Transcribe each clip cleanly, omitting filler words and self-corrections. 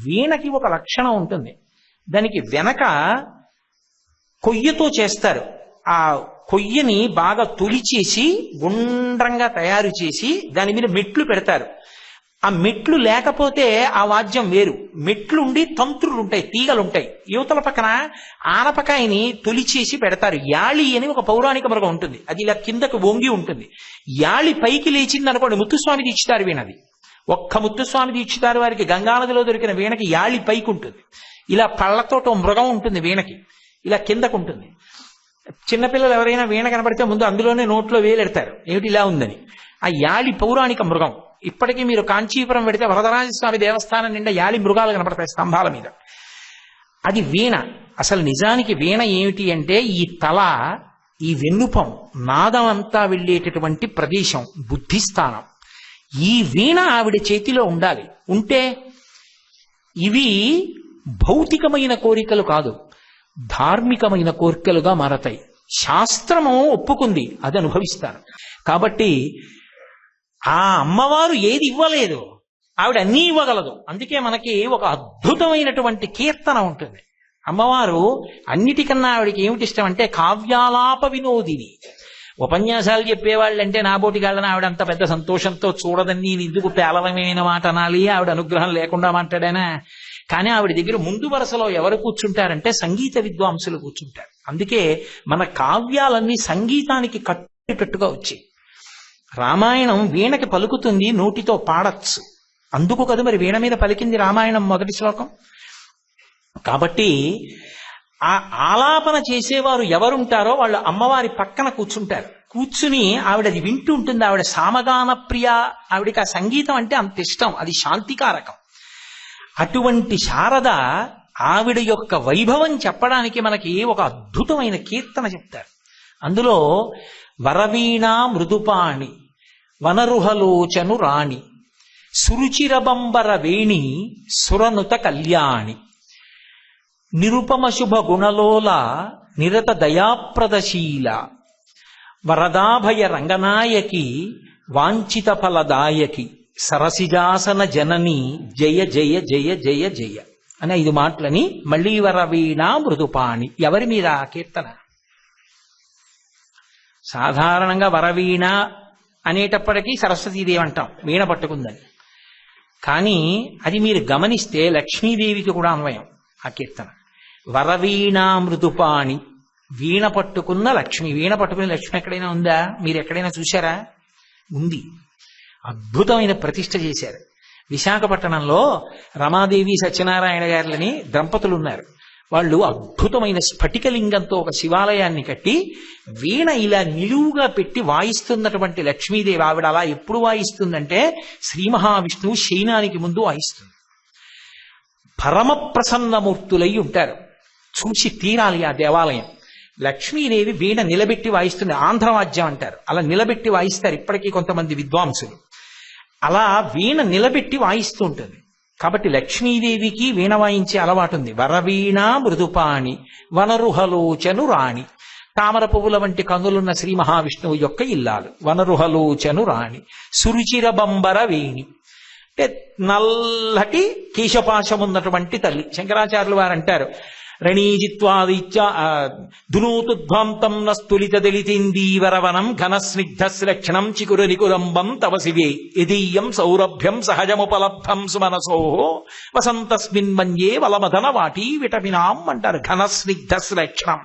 వీణకి ఒక లక్షణం ఉంటుంది. దానికి వెనక కొయ్యతో చేస్తారు. ఆ కొయ్యని బాగా తొలిచేసి గుండ్రంగా తయారు చేసి దాని మీద మెట్లు పెడతారు. ఆ మెట్లు లేకపోతే ఆ వాద్యం వేరు. మెట్లు ఉండి తంత్రులు ఉంటాయి, తీగలుంటాయి. యువతల పక్కన ఆనపకాయని తొలిచేసి పెడతారు. యాళి అని ఒక పౌరాణిక మృగం ఉంటుంది. అది ఇలా కిందకు వంగి ఉంటుంది. యాళి పైకి లేచింది అనుకోండి, ముత్తుస్వామి దీక్షితారు వీణది. ఒక్క ముత్తుస్వామి దీక్షితారు వారికి గంగానదిలో దొరికిన వీణకి యాళి పైకి ఉంటుంది. ఇలా పళ్ళతోటి మృగం ఉంటుంది వీణకి, ఇలా కిందకు ఉంటుంది. చిన్నపిల్లలు ఎవరైనా వీణ కనబడితే ముందు అందులోనే నోట్లో వేలెడతారు, ఏమిటి ఇలా ఉందని. ఆ యాళి పౌరాణిక మృగం. ఇప్పటికీ మీరు కాంచీపురం పెడితే వరదరాజస్వామి దేవస్థానం నిండా యాళి మృగాలు కనపడతాయి స్తంభాల మీద. అది వీణ. అసలు నిజానికి వీణ ఏమిటి అంటే ఈ తల, ఈ వెన్నుపం, నాదం అంతా వెళ్ళేటటువంటి ప్రదేశం బుద్ధిస్థానం. ఈ వీణ ఆవిడ చేతిలో ఉండాలి. ఉంటే ఇవి భౌతికమైన కోరికలు కాదు, ధార్మికమైన కోరికలుగా మారతాయి. శాస్త్రము ఒప్పుకుంది, అది అనుభవిస్తారు. కాబట్టి ఆ అమ్మవారు ఏది ఇవ్వలేదు, ఆవిడ అన్నీ ఇవ్వగలదు. అందుకే మనకి ఒక అద్భుతమైనటువంటి కీర్తన ఉంటుంది. అమ్మవారు అన్నిటికన్నా ఆవిడకి ఏమిటి ఇష్టం అంటే కావ్యాలాప వినోదిని. ఉపన్యాసాలు చెప్పేవాళ్ళంటే నాబోటిగాళ్ళని ఆవిడ అంత పెద్ద సంతోషంతో చూడదని నేను ఎందుకు పేలవమైన మాట అనాలి, ఆవిడ అనుగ్రహం లేకుండా మాట్లాడానా. కానీ ఆవిడ దగ్గర ముందు వరుసలో ఎవరు కూర్చుంటారంటే సంగీత విద్వాంసులు కూర్చుంటారు. అందుకే మన కావ్యాలన్నీ సంగీతానికి కట్టేటట్టుగా వచ్చాయి. రామాయణం వీణకి పలుకుతుంది, నోటితో పాడచ్చు. అందుకు కదా మరి వీణ మీద పలికింది రామాయణం మొదటి శ్లోకం. కాబట్టి ఆ ఆలాపన చేసేవారు ఎవరుంటారో వాళ్ళు అమ్మవారి పక్కన కూర్చుంటారు. కూర్చుని ఆవిడ అది వింటూ ఉంటుంది. ఆవిడ సామగాన ప్రియ, ఆవిడకి ఆ సంగీతం అంటే అంత ఇష్టం, అది శాంతికారకం. అటువంటి శారద ఆవిడ యొక్క వైభవం చెప్పడానికి మనకి ఒక అద్భుతమైన కీర్తన చెప్తారు. అందులో వరవీణా మృదుపాణి వనరుహలోచను రాణి సురుచిరబంబర వేణి సురనుత కళ్యాణి నిరుపమ శుభ గుణలోల నిరత దయాప్రదశీల వరదాభయ రంగనాయకి వాంఛిత ఫలదాయకి సరసిజాసన జనని జయ జయ జయ జయ జయ అనే 5 మాటలని మళ్ళీ వరవీణా మృదుపాణి. ఎవరి మీద ఆ కీర్తన? సాధారణంగా వరవీణ అనేటప్పటికీ సరస్వతీదేవి అంటాం, వీణ పట్టుకుందని. కానీ అది మీరు గమనిస్తే లక్ష్మీదేవికి కూడా అన్వయం ఆ కీర్తన. వరవీణా మృదుపాణి, వీణ పట్టుకున్న లక్ష్మి. వీణ పట్టుకున్న లక్ష్మి ఎక్కడైనా ఉందా? మీరు ఎక్కడైనా చూశారా? ఉంది. అద్భుతమైన ప్రతిష్ఠ చేశారు. విశాఖపట్నంలో రమాదేవి సత్యనారాయణ గారులని దంపతులు ఉన్నారు. వాళ్ళు అద్భుతమైన స్ఫటికలింగంతో ఒక శివాలయాన్ని కట్టి వీణ ఇలా నిలువుగా పెట్టి వాయిస్తున్నటువంటి లక్ష్మీదేవి. ఆవిడ అలా ఎప్పుడు వాయిస్తుందంటే శ్రీ మహావిష్ణువు శయనానికి ముందు వాయిస్తుంది. పరమ ప్రసన్నమూర్తులై ఉంటారు. చూసి తీరాలి ఆ దేవాలయం. లక్ష్మీదేవి వీణ నిలబెట్టి వాయిస్తుంది. ఆంధ్రవాద్యం అంటారు. అలా నిలబెట్టి వాయిస్తారు ఇప్పటికీ కొంతమంది విద్వాంసులు. అలా వీణ నిలబెట్టి వాయిస్తూ ఉంటుంది. కాబట్టి లక్ష్మీదేవికి వీణ వాయించే అలవాటు ఉంది. వరవీణ మృదుపాణి వనరుహలోచను రాణి. తామర పువ్వుల వంటి కన్నులున్న శ్రీ మహావిష్ణువు యొక్క ఇల్లాలు వనరుహలోచను రాణి సురుచిర బంబర వేణి. అంటే నల్లటి కేశపాశం ఉన్నటువంటి తల్లి. శంకరాచార్యులు వారు అంటారు, రణీజిత్వాదిత్య ధునూతుధ్వాంతం నస్తులిత దళితేందీవరవనం ఘనస్నిగ్ధశ్లక్షణం చికుర నికురంబం తవ శివే యదీయం సౌరభ్యం సహజముపలబ్ధం సుమనసో వసంతస్మిన్ మన్యే వలమదన వాటి విటమినాం అంటారు. ఘనస్నిగ్ధశ్లక్షణం,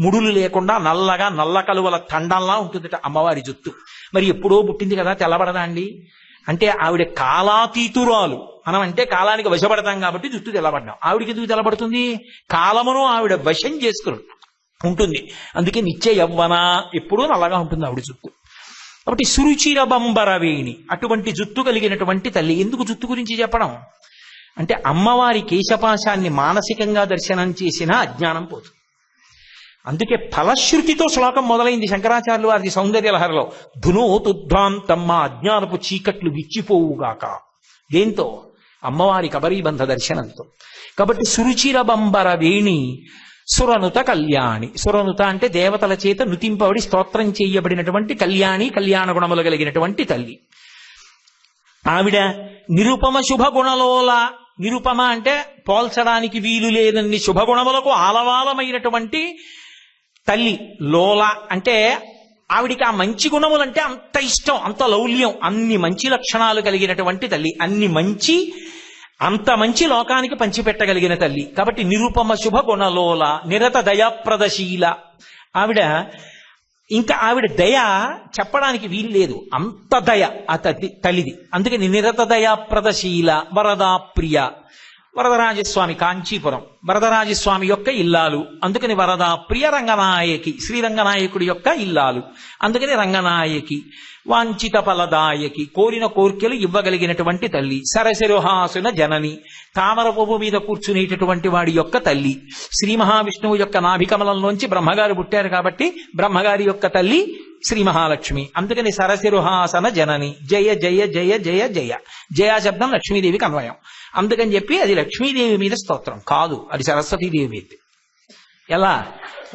ముడులు లేకుండా నల్లగా నల్ల కలువల తండంలా ఉంటుందట అమ్మవారి జుత్తు. మరి ఎప్పుడో పుట్టింది కదా, తెల్లబడదా అండి? అంటే ఆవిడ కాలాతీతురాలు. మనం అంటే కాలానికి వశపడతాం కాబట్టి జుట్టు తెల్లబడ్డాం. ఆవిడికి ఎందుకు తెల్లబడుతుంది? కాలమును ఆవిడ వశం చేసుకుని ఉంటుంది. అందుకే నిత్య యవ్వన, ఎప్పుడూ నల్లగా ఉంటుంది ఆవిడ జుట్టు. కాబట్టి సురుచిర బంబర వేణి, అటువంటి జుట్టు కలిగినటువంటి తల్లి. ఎందుకు జుట్టు గురించి చెప్పడం అంటే అమ్మవారి కేశపాశాన్ని మానసికంగా దర్శనం చేసిన అజ్ఞానం పోతుంది. అందుకే ఫలశ్రుతితో శ్లోకం మొదలైంది శంకరాచార్యులు వారి సౌందర్యలహరిలో. ధునోతుధ్వాంతం, మా అజ్ఞానపు చీకట్లు విచ్చిపోవుగాక. దేంతో? అమ్మవారి కబరీబంధ దర్శనంతో. కాబట్టి సురుచిర బంబర వేణి సురనుత కళ్యాణి. సురనుత అంటే దేవతల చేత నుతింపబడి స్తోత్రం చేయబడినటువంటి కళ్యాణి, కళ్యాణ గుణములు కలిగినటువంటి తల్లి. ఆవిడ నిరుపమ శుభ గుణలోల, నిరుపమ అంటే పోల్చడానికి వీలు లేనన్ని శుభగుణములకు ఆలవాలమైనటువంటి తల్లి. లోల అంటే ఆవిడికి ఆ మంచి గుణములంటే అంత ఇష్టం, అంత లౌల్యం, అన్ని మంచి లక్షణాలు కలిగినటువంటి తల్లి, అంత మంచి లోకానికి పంచిపెట్టగలిగిన తల్లి. కాబట్టి నిరుపమ శుభ గుణలోల నిరత దయాప్రదశీల. ఆవిడ దయ చెప్పడానికి వీలు లేదు, అంత దయ ఆ తల్లిది. అందుకని నిరత దయాప్రదశీల వరదా ప్రియ. వరదరాజస్వామి కాంచీపురం వరదరాజస్వామి యొక్క ఇల్లాలు, అందుకని వరదా ప్రియ. రంగనాయకి శ్రీరంగనాయకుడి యొక్క ఇల్లాలు, అందుకని రంగనాయకి. వాంఛిత ఫలదాయకి కోరిన కోర్కెలు ఇవ్వగలిగినటువంటి తల్లి. సరసిరుహాసున జనని తామర పువ్వు మీద కూర్చునేటటువంటి వాడి యొక్క తల్లి. శ్రీ మహావిష్ణువు యొక్క నాభికమలంలోంచి బ్రహ్మగారు పుట్టారు కాబట్టి బ్రహ్మగారి యొక్క తల్లి శ్రీ మహాలక్ష్మి. అందుకని సరసిరుహాసన జనని. జయ జయ జయ జయ జయ. జయ శబ్దం లక్ష్మీదేవికి అన్వయం. అందుకని చెప్పి అది లక్ష్మీదేవి మీద స్తోత్రం కాదు, అది సరస్వతీదేవి మీద. ఎలా?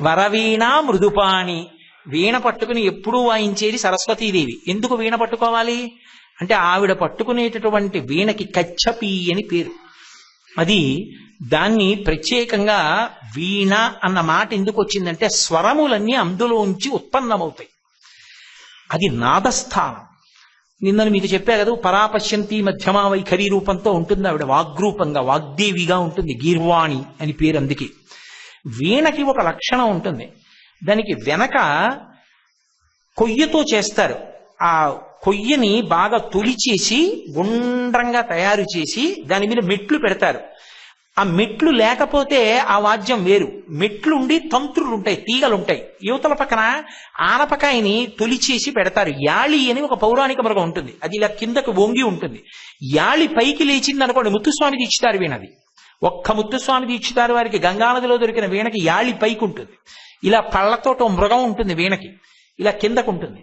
వరవీణ మృదుపాణి. వీణ పట్టుకుని ఎప్పుడూ వాయించేది సరస్వతీదేవి. ఎందుకు వీణ పట్టుకోవాలి అంటే ఆవిడ పట్టుకునేటటువంటి వీణకి కచ్చపి అని పేరు. దాన్ని ప్రత్యేకంగా వీణ అన్న మాట ఎందుకు వచ్చిందంటే స్వరములన్నీ అందులోంచి ఉత్పన్నమవుతాయి. అది నాదస్థానం. నిన్నను మీకు చెప్పా కదా, పరాపశ్యంతి మధ్యమా వైఖరి రూపంతో ఉంటుంది ఆవిడ. వాగ్రూపంగా వాగ్దేవిగా ఉంటుంది, గీర్వాణి అని పేరు. అందుకే వీణకి ఒక లక్షణం ఉంటుంది, దానికి వెనక కొయ్యతో చేస్తారు. ఆ కొయ్యని బాగా తొలిచేసి గుండ్రంగా తయారు చేసి దాని మీద మెట్లు పెడతారు. ఆ మెట్లు లేకపోతే ఆ వాద్యం వేరు. మెట్లుండి తంత్రులు ఉంటాయి, తీగలుంటాయి. యువతల పక్కన ఆనపకాయని తొలిచేసి పెడతారు. యాళి అని ఒక పౌరాణిక మృగం ఉంటుంది, అది ఇలా కిందకు వంగి ఉంటుంది. యాళి పైకి లేచింది అనుకోండి, ముత్తుస్వామి దీక్షితారు వీణది. ఒక్క ముత్తుస్వామి దీక్షితారు వారికి గంగానదిలో దొరికిన వీణకి యాళి పైకి ఉంటుంది. ఇలా పళ్ళతో మృగం ఉంటుంది వీణకి, ఇలా కిందకు ఉంటుంది.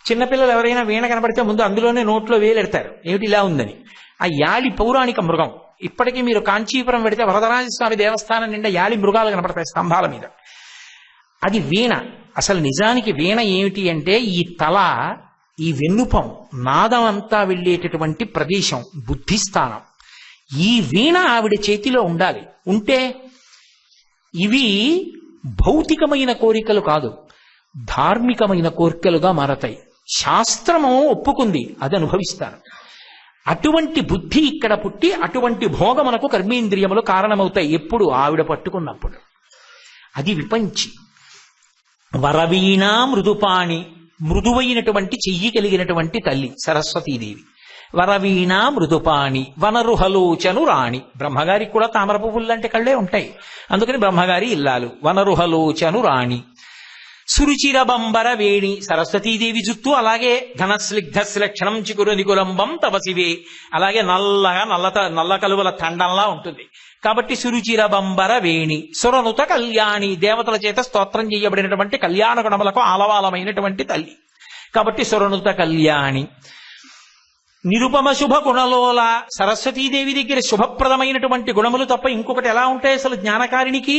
చిన్నపిల్లలు ఎవరైనా వీణ కనపడితే ముందు అందులోనే నోట్లో వేలెడతారు, ఏమిటి ఇలా ఉందని. ఆ యాళి పౌరాణిక మృగం. ఇప్పటికీ మీరు కాంచీపురం పెడితే వరదరాజస్వామి దేవస్థానం నిండా యాళి మృగాలు కనపడతాయి స్తంభాల మీద. అది వీణ. అసలు నిజానికి వీణ ఏమిటి అంటే ఈ తల, ఈ వెన్నుపం, నాదం అంతా వెళ్ళేటటువంటి ప్రదేశం, బుద్ధిస్థానం. ఈ వీణ ఆవిడ చేతిలో ఉండాలి. ఉంటే ఇవి భౌతికమైన కోరికలు కాదు, ధార్మికమైన కోరికలుగా మారతాయి. శాస్త్రము ఒప్పుకుంది, అది అనుభవిస్తాను. అటువంటి బుద్ధి ఇక్కడ పుట్టి అటువంటి భోగమునకు కర్మేంద్రియములు కారణమవుతాయి ఎప్పుడు ఆవిడ పట్టుకున్నప్పుడు. అది విపంచి. వరవీణా మృదుపాణి. మృదువైనటువంటి చెయ్యి కలిగినటువంటి తల్లి సరస్వతీదేవి. వరవీణా మృదుపాణి వనరుహలోచను రాణి. బ్రహ్మగారికి కూడా తామర పువ్వులంటే కళ్ళే ఉంటాయి, అందుకని బ్రహ్మగారి ఇల్లాలు. వనరుహలోచను రాణి. సురుచిర బంబర వేణి. సరస్వతీదేవి జుత్తు అలాగే ఘనస్నిగ్ధ శ్లక్షణం చికురు నికులంబం తవసివే. అలాగే నల్లగా నల్ల కలువల తండంలా ఉంటుంది కాబట్టి సురుచిర బంబర వేణి. సురనుత కళ్యాణి. దేవతల చేత స్తోత్రం చేయబడినటువంటి కళ్యాణ గుణములకు ఆలవాలమైనటువంటి తల్లి కాబట్టి సురనుత కళ్యాణి. నిరుపమ శుభ గుణలోల. సరస్వతీదేవి దగ్గర శుభప్రదమైనటువంటి గుణములు తప్ప ఇంకొకటి ఎలా ఉంటాయి అసలు జ్ఞానకారిణికి?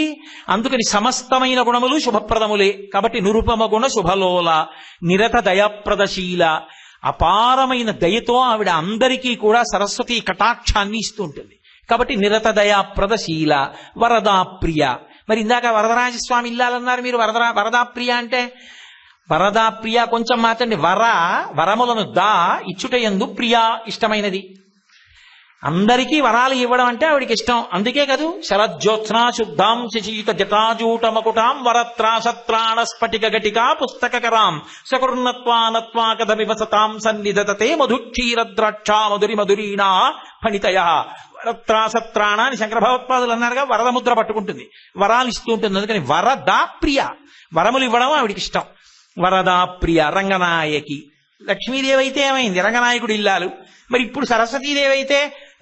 అందుకని సమస్తమైన గుణములు శుభప్రదములే. కాబట్టి నిరుపమ గుణ శుభలోల. నిరత దయాప్రదశీల. అపారమైన దయతో ఆవిడ అందరికీ కూడా సరస్వతి కటాక్షాన్ని ఇస్తూ ఉంటుంది కాబట్టి నిరత దయాప్రదశీల. వరదాప్రియ. మరి ఇందాక వరదరాజస్వామి ఇల్లాలన్నారు మీరు. వరదాప్రియ అంటే వరదాప్రియ కొంచెం మాత్రండి. వరములను ఇచ్చుటయందు ప్రియా ఇష్టమైనది. అందరికీ వరాలు ఇవ్వడం అంటే ఆవిడికి ఇష్టం. అందుకే కదూ శరజ్యోత్స్నా శుద్ధాం శశీత జటాజూట మకుటాం వరత్రాసత్రాణ స్ఫటిక ఘటికా పుస్తకరాం సకృన్నత్వానత్వా కథ వివసతాం సన్నిధతే మధుక్షీరద్రాక్షా మధురి మధురీణా ఫణితయ. వరత్రాసత్రాణ అని శంకర భగవత్పాదులు అన్నారుగా, వరదముద్ర పట్టుకుంటుంది, వరాలు ఇస్తూ ఉంటుంది. అందుకని వరదా ప్రియ. వరములు ఇవ్వడం ఆవిడికి ఇష్టం. వరదా ప్రియ. రంగనాయకి. లక్ష్మీదేవి అయితే ఏమైంది? రంగనాయకుడు ఇల్లాలు. మరి ఇప్పుడు సరస్వతీదేవి అయితే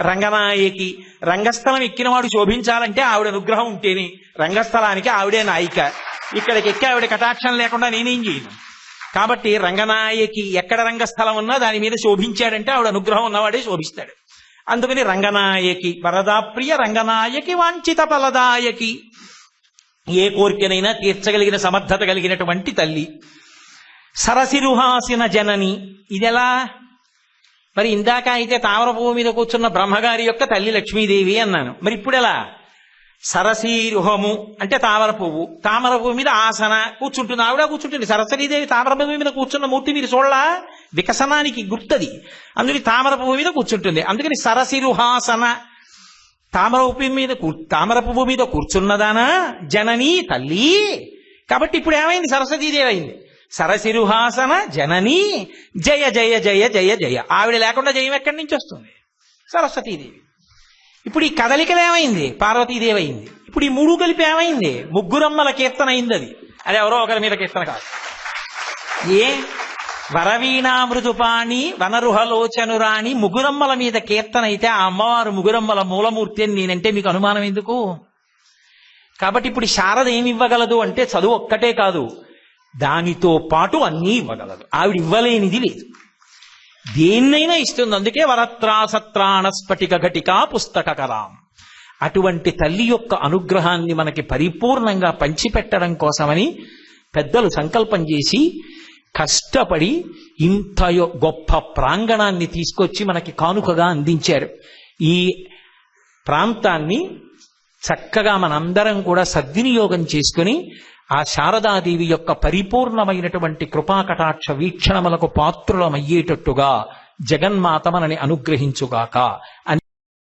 రంగనాయకి. రంగస్థలం ఎక్కినవాడు శోభించాలంటే ఆవిడ అనుగ్రహం ఉంటేనే. రంగస్థలానికి ఆవిడే నాయిక. ఇక్కడికి ఎక్కి ఆవిడ కటాక్షం లేకుండా నేనేం చేయను. కాబట్టి రంగనాయకి. ఎక్కడ రంగస్థలం ఉన్నా దాని మీద శోభించాడంటే ఆవిడ అనుగ్రహం ఉన్నవాడే శోభిస్తాడు. అందుకని రంగనాయకి. వరదాప్రియ రంగనాయకి. వాంఛిత ఫలదాయకి. ఏ కోరికనైనా తీర్చగలిగిన సమర్థత కలిగినటువంటి తల్లి. సరసిరుహాసిన జనని. ఇదెలా మరి ఇందాక అయితే తామర పువ్వు మీద కూర్చున్న బ్రహ్మగారి యొక్క తల్లి లక్ష్మీదేవి అన్నాను. మరి ఇప్పుడు ఎలా? సరసీరుహము అంటే తామర పువ్వు మీద ఆసన కూర్చుంటుంది, ఆవిడ కూర్చుంటుంది. సరస్వతీదేవి తామర పువ్వు మీద కూర్చున్న మూర్తి మీరు చూడలా? వికసనానికి గుర్తది. అందుకని తామర పువ్వు మీద కూర్చుంటుంది. అందుకని సరసిరుహాసన, తామర పువ్వు మీద కూర్చున్నదానా జననీ తల్లి. కాబట్టి ఇప్పుడు ఏమైంది? సరస్వతీదేవి అయింది. సరసిరుహాసన జననీ జయ జయ జయ జయ జయ. ఆవిడ లేకుండా జయం ఎక్కడి నుంచి వస్తుంది? సరస్వతీదేవి. ఇప్పుడు ఈ కదలికలు ఏమైంది? పార్వతీదేవి అయింది. ఇప్పుడు ఈ మూడు కలిపి ఏమైంది? ముగ్గురమ్మల కీర్తన అయింది. అది ఎవరో ఒకరి మీద కీర్తన కాదు. ఏ వరవీణా మృదుపాణి వనరుహలోచనురాణి ముగురమ్మల మీద కీర్తన అయితే ఆ అమ్మవారు ముగురమ్మల మూలమూర్తి అని నేనంటే మీకు అనుమానం ఎందుకు? కాబట్టి ఇప్పుడు శారద ఏమి ఇవ్వగలదు అంటే చదువు ఒక్కటే కాదు, దానితో పాటు అన్నీ ఇవ్వగలదు. ఆవిడ ఇవ్వలేనిది లేదు, దేన్నైనా ఇస్తుంది. అందుకే వరత్రాసత్రాణ స్ఫటిక ఘటికా పుస్తకరాం. అటువంటి తల్లి యొక్క అనుగ్రహాన్ని మనకి పరిపూర్ణంగా పంచిపెట్టడం కోసమని పెద్దలు సంకల్పం చేసి కష్టపడి ఇంత గొప్ప ప్రాంగణాన్ని తీసుకొచ్చి మనకి కానుకగా అందించారు. ఈ ప్రాంతాన్ని చక్కగా మనందరం కూడా సద్వినియోగం చేసుకుని ఆ శారదాదేవి యొక్క పరిపూర్ణమైనటువంటి కృపాకటాక్ష వీక్షణములకు పాత్రులమయ్యేటట్టుగా జగన్మాత మనని అనుగ్రహించుగాక అని